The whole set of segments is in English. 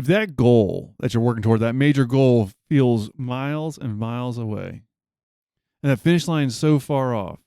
If that goal that you're working toward, that major goal, feels miles and miles away, and that finish line is so far off,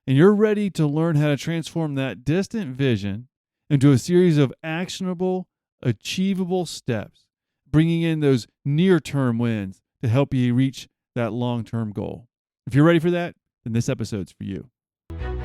and you're ready to learn how to transform that distant vision into a series of actionable, achievable steps, bringing in those near-term wins to help you reach that long-term goal. If you're ready for that, then this episode's for you.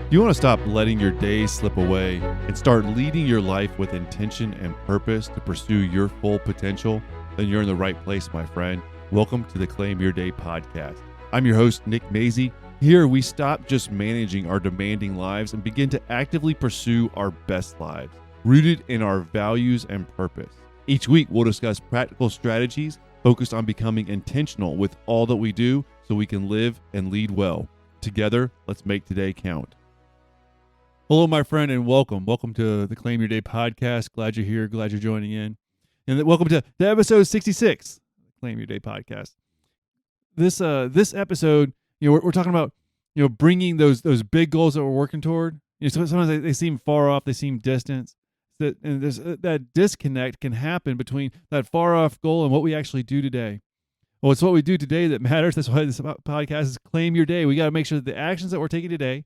Do you want to stop letting your days slip away and start leading your life with intention and purpose to pursue your full potential? Then you're in the right place, my friend. Welcome to the Claim Your Day podcast. I'm your host, Nick Mazey. Here, we stop just managing our demanding lives and begin to actively pursue our best lives, rooted in our values and purpose. Each week, we'll discuss practical strategies focused on becoming intentional with all that we do so we can live and lead well. Together, let's make today count. Hello, my friend, and welcome. Welcome to the Claim Your Day podcast. Glad you're here. Glad you're joining in. And welcome to episode 66, Claim Your Day podcast. This episode, we're talking about, bringing those big goals that we're working toward. Sometimes they seem far off, they seem distant. And that disconnect can happen between that far off goal and what we actually do today. Well, it's what we do today that matters. That's why this podcast is Claim Your Day. We got to make sure that the actions that we're taking today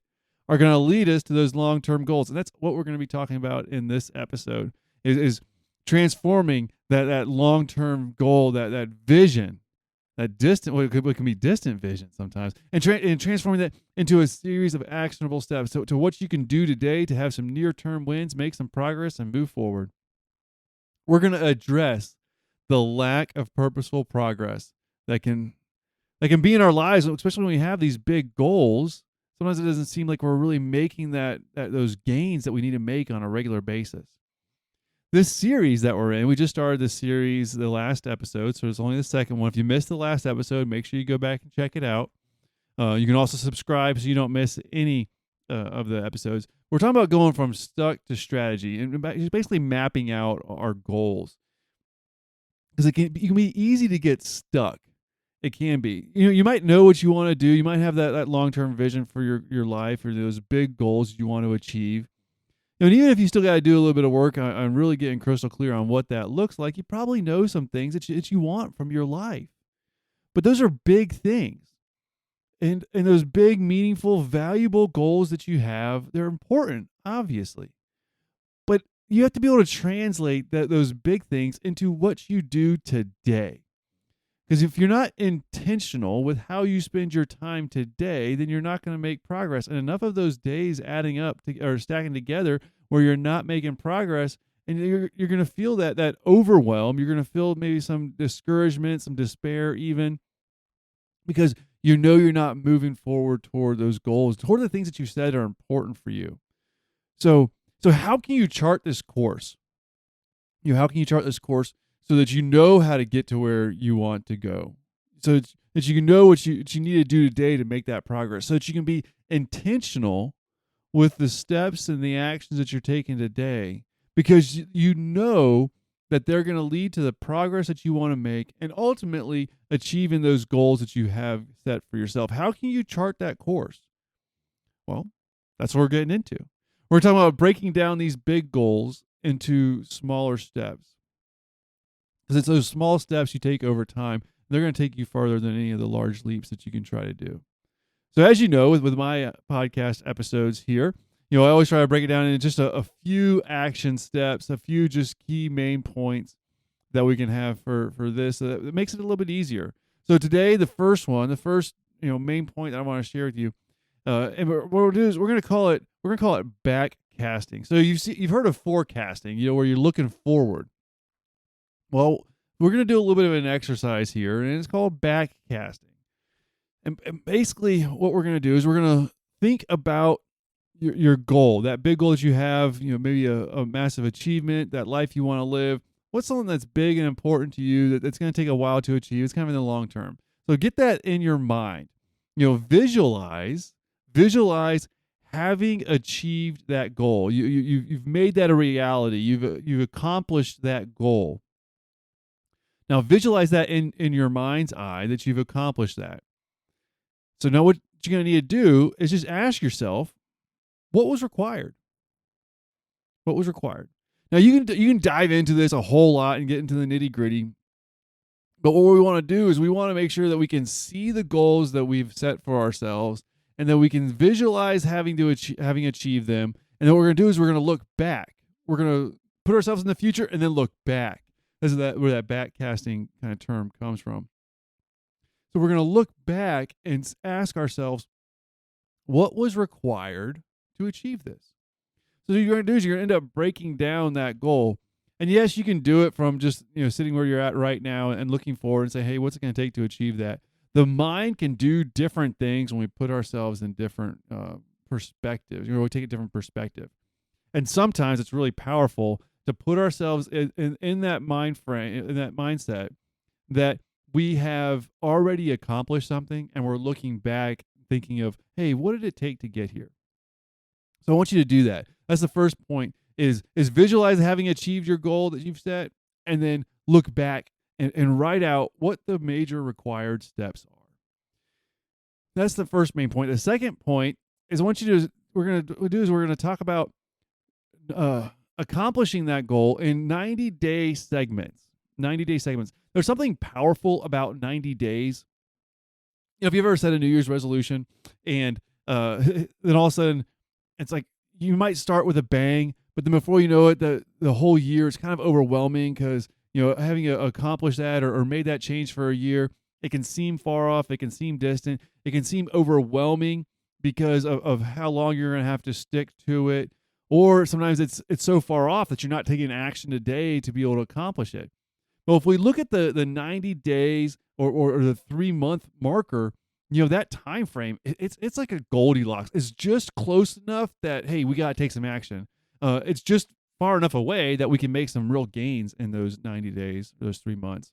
are going to lead us to those long-term goals. And that's what we're going to be talking about in this episode, is transforming that long-term goal, that vision, that distant, what can be distant vision sometimes, and transforming that into a series of actionable steps to what you can do today to have some near-term wins, make some progress, and move forward. We're going to address the lack of purposeful progress that can be in our lives, especially when we have these big goals. Sometimes it doesn't seem like we're really making those gains that we need to make on a regular basis. This series that we're in, we just started this series, the last episode, so it's only the second one. If you missed the last episode, make sure you go back and check it out. You can also subscribe so you don't miss any of the episodes. We're talking about going from stuck to strategy and basically mapping out our goals. Because it can be easy to get stuck. It can be. You might know what you want to do. You might have that long-term vision for your life or those big goals you want to achieve. And even if you still got to do a little bit of work on really getting crystal clear on what that looks like, you probably know some things that you want from your life. But those are big things. And those big, meaningful, valuable goals that you have, they're important, obviously. But you have to be able to translate those big things into what you do today. Because if you're not intentional with how you spend your time today, then you're not going to make progress. And enough of those days adding up or stacking together where you're not making progress, and you're going to feel that overwhelm. You're going to feel maybe some discouragement, some despair even, because you're not moving forward toward those goals, toward the things that you said are important for you. So how can you chart this course? How can you chart this course so that you know how to get to where you want to go, so that you can know what you need to do today to make that progress, so that you can be intentional with the steps and the actions that you're taking today, because you know that they're going to lead to the progress that you want to make and ultimately achieving those goals that you have set for yourself. How can you chart that course? Well, that's what we're getting into. We're talking about breaking down these big goals into smaller steps. Because it's those small steps you take over time, they're going to take you farther than any of the large leaps that you can try to do. So as you know, with my podcast episodes here, I always try to break it down into just a few action steps, a few just key main points that we can have for this. It makes it a little bit easier. So today, the first main point that I want to share with you, and what we'll do is we're going to call it backcasting. So you've heard of forecasting, where you're looking forward. Well, we're going to do a little bit of an exercise here, and it's called backcasting. And basically what we're going to do is we're going to think about your goal, that big goal that you have, maybe a massive achievement, that life you want to live. What's something that's big and important to you that's going to take a while to achieve? It's kind of in the long term. So get that in your mind. Visualize having achieved that goal. You've made that a reality. You've accomplished that goal. Now visualize that in your mind's eye that you've accomplished that. So now what you're going to need to do is just ask yourself, what was required? What was required? Now you can dive into this a whole lot and get into the nitty-gritty. But what we want to do is we want to make sure that we can see the goals that we've set for ourselves and that we can visualize having achieved them. And then what we're going to do is we're going to look back. We're going to put ourselves in the future and then look back. This is where that backcasting kind of term comes from. So we're going to look back and ask ourselves, what was required to achieve this? So what you're going to do is you're going to end up breaking down that goal. And yes, you can do it from just sitting where you're at right now and looking forward and say, hey, what's it going to take to achieve that? The mind can do different things when we put ourselves in different perspectives. We take a different perspective. And sometimes it's really powerful to put ourselves in that mind frame, in that mindset that we have already accomplished something and we're looking back thinking of, hey, what did it take to get here? So I want you to do that. That's the first point. Is visualize having achieved your goal that you've set, and then look back and write out what the major required steps are. That's the first main point. The second point is we're going to talk about accomplishing that goal in 90-day segments. 90-day segments. There's something powerful about 90 days. If you've ever set a New Year's resolution and then all of a sudden it's like you might start with a bang, but then before you know it, the whole year is kind of overwhelming because, having accomplished that or made that change for a year, it can seem far off. It can seem distant. It can seem overwhelming because of how long you're going to have to stick to it. Or sometimes it's so far off that you're not taking action today to be able to accomplish it. Well, if we look at the 90 days or the 3-month marker, that time frame, it's like a Goldilocks. It's just close enough that, hey, we got to take some action. It's just far enough away that we can make some real gains in those 90 days, those 3 months.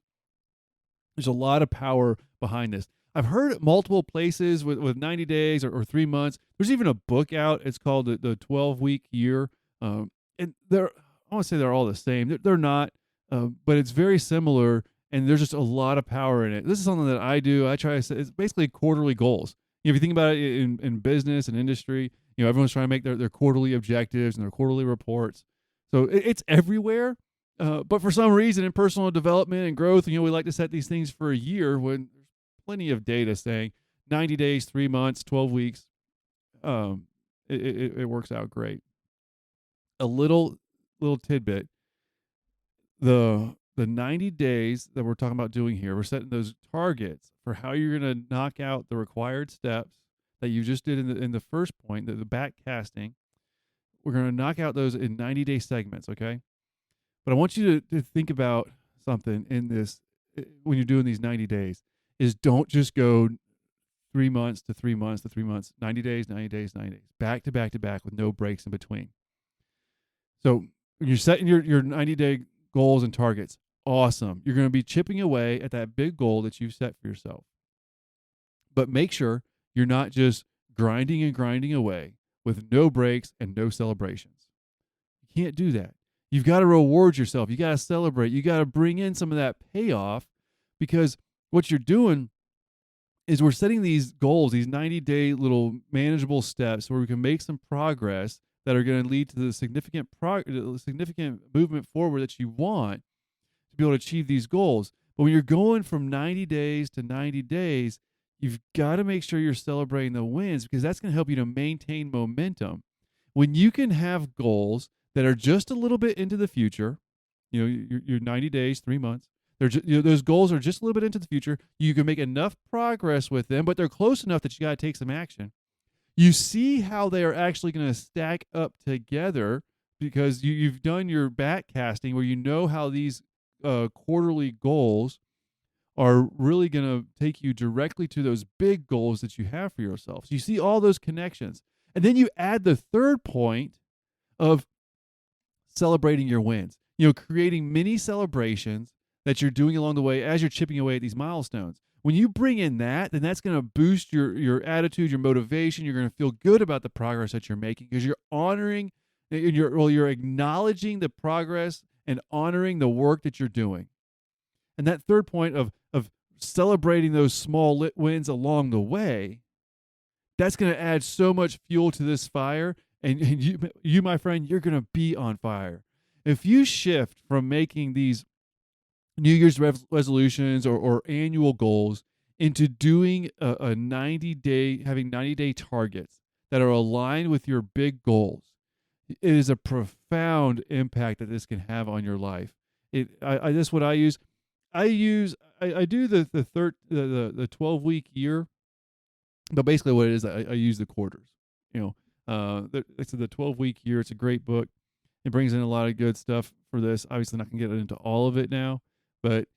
There's a lot of power behind this. I've heard at multiple places with 90 days or 3 months. There's even a book out. It's called the 12-week year. And I want to say they're all the same. They're not, but it's very similar. And there's just a lot of power in it. This is something that I do. I try to set, it's basically quarterly goals. If you think about it in business and industry, everyone's trying to make their quarterly objectives and their quarterly reports. So it's everywhere. But for some reason in personal development and growth, we like to set these things for a year when there's plenty of data saying 90 days, 3 months, 12 weeks. It works out great. A little tidbit. The 90 days that we're talking about doing here, we're setting those targets for how you're going to knock out the required steps that you just did in the first point, the backcasting. We're going to knock out those in 90-day segments, okay? But I want you to think about something in this when you're doing these 90 days is don't just go 3 months to 3 months to 3 months, 90 days, 90 days, 90 days, back to back to back with no breaks in between. So when you're setting your 90-day goals and targets, awesome. You're going to be chipping away at that big goal that you've set for yourself. But make sure you're not just grinding and grinding away with no breaks and no celebrations. You can't do that. You've got to reward yourself. You got to celebrate. You got to bring in some of that payoff because what you're doing is we're setting these goals, these 90-day little manageable steps where we can make some progress that are going to lead to the significant movement forward that you want to be able to achieve these goals. But when you're going from 90 days to 90 days, you've got to make sure you're celebrating the wins because that's going to help you to maintain momentum. When you can have goals that are just a little bit into the future, your 90 days, 3 months, those goals are just a little bit into the future. You can make enough progress with them, but they're close enough that you got to take some action. You see how they are actually going to stack up together because you've done your backcasting where you know how these quarterly goals are really going to take you directly to those big goals that you have for yourself. So you see all those connections. And then you add the third point of celebrating your wins. Creating mini celebrations that you're doing along the way as you're chipping away at these milestones. When you bring in that, then that's going to boost your attitude, your motivation. You're going to feel good about the progress that you're making because you're honoring, you're acknowledging the progress and honoring the work that you're doing. And that third point of celebrating those small wins along the way, that's going to add so much fuel to this fire. And you, my friend, you're going to be on fire. If you shift from making these New Year's resolutions or annual goals into doing a 90-day, having 90-day targets that are aligned with your big goals, it is a profound impact that this can have on your life. This is what I use. I do the 12-week year, but basically what it is, I use the quarters. It's the 12-week year. It's a great book. It brings in a lot of good stuff for this. Obviously, not going to get into all of it now, but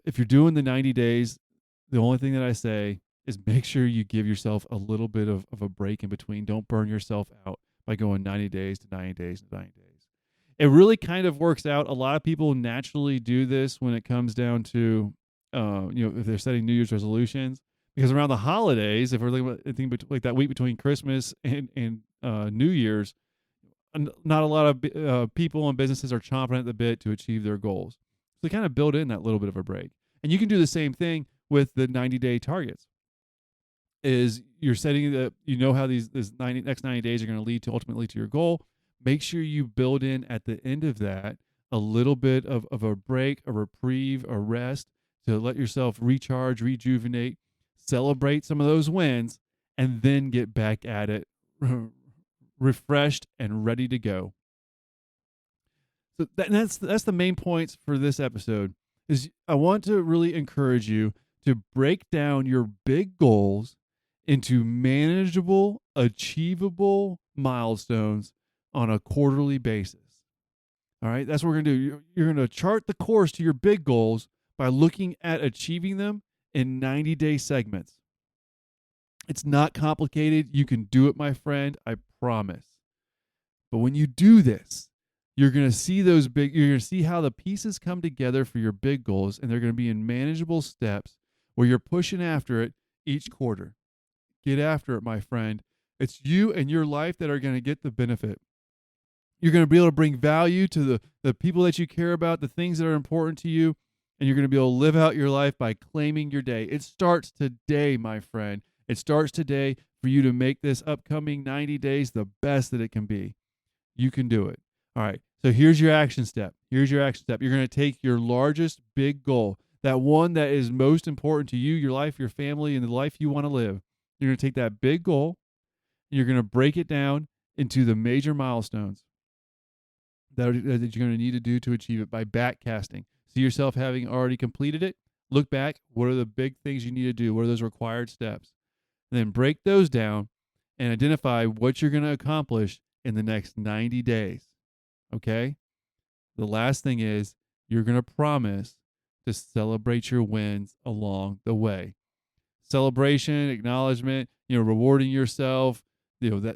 if you're doing the 90 days, the only thing that I say is make sure you give yourself a little bit of a break in between. Don't burn yourself out by going 90 days to 90 days to 90 days. It really kind of works out. A lot of people naturally do this when it comes down to, if they're setting New Year's resolutions, because around the holidays, if we're looking at anything like that week between Christmas and New Year's, not a lot of people and businesses are chomping at the bit to achieve their goals. So they kind of build in that little bit of a break. And you can do the same thing with the 90-day targets. Is you're setting how next 90 days are going to lead to ultimately to your goal. Make sure you build in at the end of that a little bit of a break, a reprieve, a rest to let yourself recharge, rejuvenate, celebrate some of those wins, and then get back at it refreshed and ready to go. So that's the main points for this episode. Is I want to really encourage you to break down your big goals into manageable, achievable milestones on a quarterly basis. All right, that's what we're going to do. You're going to chart the course to your big goals by looking at achieving them in 90-day segments. It's not complicated. You can do it, my friend. I promise. But when you do this, you're going to see you're going to see how the pieces come together for your big goals, and they're going to be in manageable steps where you're pushing after it each quarter. Get after it, my friend. It's you and your life that are going to get the benefit. You're going to be able to bring value to the people that you care about, the things that are important to you, and you're going to be able to live out your life by claiming your day. It starts today, my friend. It starts today for you to make this upcoming 90 days the best that it can be. You can do it. All right. So here's your action step. You're going to take your largest big goal, that one that is most important to you, your life, your family, and the life you want to live. You're going to take that big goal, and you're going to break it down into the major milestones that you're going to need to do to achieve it by backcasting. See yourself having already completed it. Look back. What are the big things you need to do? What are those required steps? And then break those down and identify what you're going to accomplish in the next 90 days. Okay? The last thing is you're going to promise to celebrate your wins along the way. Celebration, acknowledgement, rewarding yourself,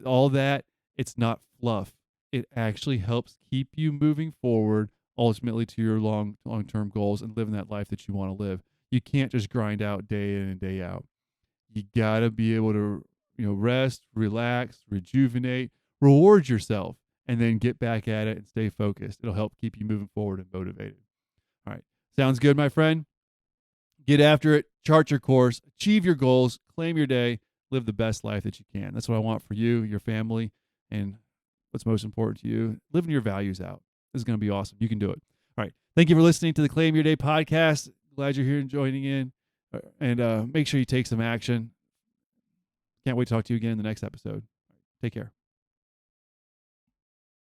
all that, it's not fluff. It actually helps keep you moving forward ultimately to your long-term goals and living that life that you want to live. You can't just grind out day in and day out. You got to be able to, rest, relax, rejuvenate, reward yourself, and then get back at it and stay focused. It'll help keep you moving forward and motivated. All right. Sounds good, my friend? Get after it, chart your course, achieve your goals, claim your day, live the best life that you can. That's what I want for you, your family, and what's most important to you, living your values out. This is going to be awesome. You can do it. All right. Thank you for listening to the Claim Your Day podcast. Glad you're here and joining in. And make sure you take some action. Can't wait to talk to you again in the next episode. Take care.